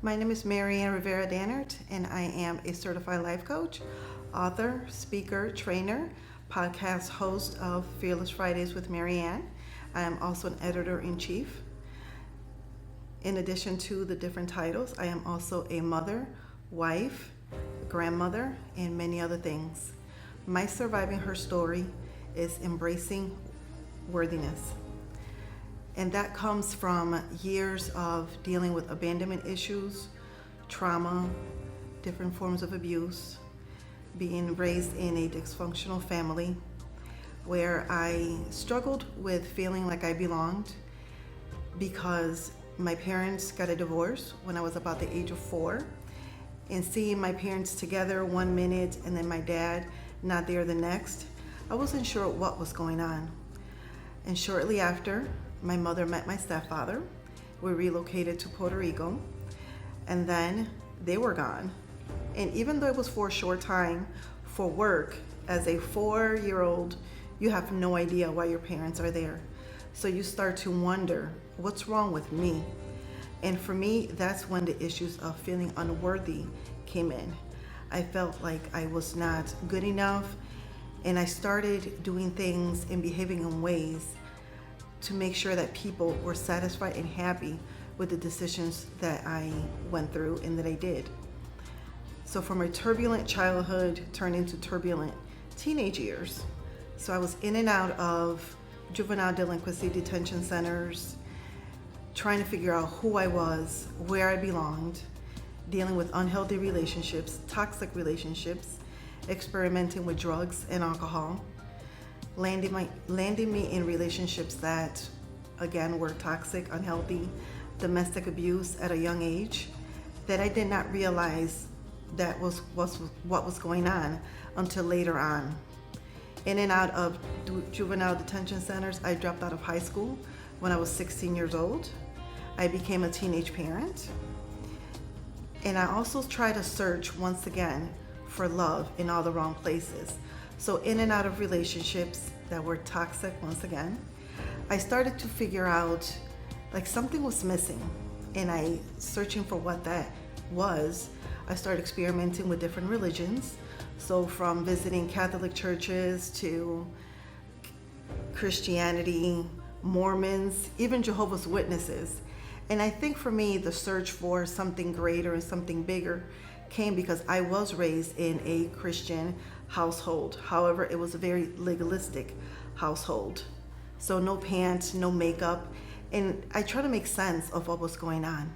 My name is Rivera-Dannert, and I am a certified life coach, author, speaker, trainer, podcast host of Fearless Fridays with Marianne. I am also an editor-in-chief. In addition to the different titles, I am also a mother, wife, grandmother, and many other things. My Surviving Her story is embracing worthiness. And that comes from years of dealing with abandonment issues, trauma, different forms of abuse, being raised in a dysfunctional family where I struggled with feeling like I belonged because my parents got a divorce when I was about the age of 4. And seeing my parents together one minute and then my dad not there the next, I wasn't sure what was going on. And shortly after, my mother met my stepfather. We relocated to Puerto Rico, and then they were gone. And even though it was for a short time for work, as a 4-year-old, you have no idea why your parents are there. So you start to wonder, what's wrong with me? And for me, that's when the issues of feeling unworthy came in. I felt like I was not good enough, and I started doing things and behaving in ways to make sure that people were satisfied and happy with the decisions that I went through and that I did. So from a turbulent childhood turned into turbulent teenage years. So I was in and out of juvenile delinquency detention centers, trying to figure out who I was, where I belonged, dealing with unhealthy relationships, toxic relationships, experimenting with drugs and alcohol, landing me in relationships that, again, were toxic, unhealthy, domestic abuse at a young age that I did not realize that was what was going on until later on. In and out of juvenile detention centers, I dropped out of high school when I was 16 years old. I became a teenage parent. And I also tried to search once again for love in all the wrong places. So in and out of relationships that were toxic once again, I started to figure out like something was missing, and searching for what that was, I started experimenting with different religions. So from visiting Catholic churches to Christianity, Mormons, even Jehovah's Witnesses. And I think for me, the search for something greater and something bigger came because I was raised in a Christian household. However, it was a very legalistic household. So no pants, no makeup. And I tried to make sense of what was going on,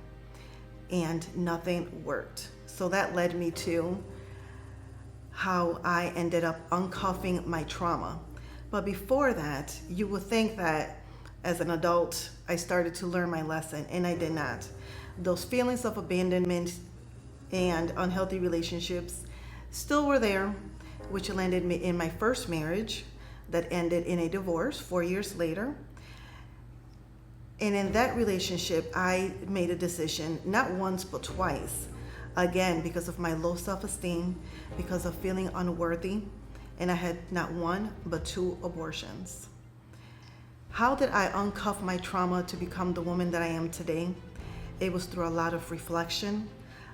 and nothing worked. So that led me to how I ended up uncuffing my trauma. But before that, you would think that as an adult, I started to learn my lesson, and I did not. Those feelings of abandonment and unhealthy relationships still were there, which landed me in my first marriage that ended in a divorce 4 years later. And in that relationship, I made a decision, not once, but twice. Again, because of my low self-esteem, because of feeling unworthy, and I had not one, but 2 abortions. How did I uncuff my trauma to become the woman that I am today? It was through a lot of reflection,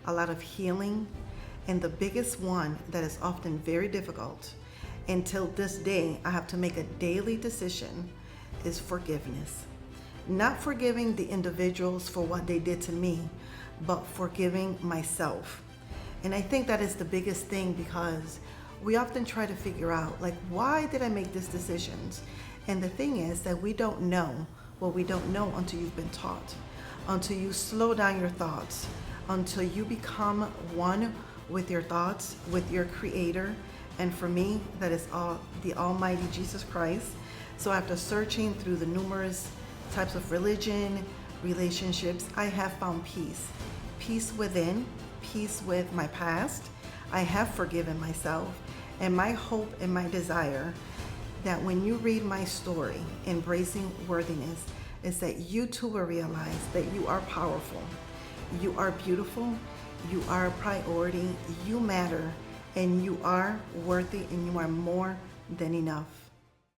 a lot of healing, and the biggest one that is often very difficult, until this day I have to make a daily decision, is forgiveness. Not forgiving the individuals for what they did to me, but forgiving myself. And I think that is the biggest thing, because we often try to figure out, like, why did I make these decisions? And the thing is that we don't know what we don't know until you've been taught, until you slow down your thoughts, until you become one with your thoughts, with your creator. And for me, that is the Almighty Jesus Christ. So after searching through the numerous types of religion, relationships, I have found peace. Peace within, peace with my past. I have forgiven myself. And my hope and my desire that when you read my story, Embracing Worthiness, is that you too will realize that you are powerful, you are beautiful, you are a priority, you matter, and you are worthy, and you are more than enough.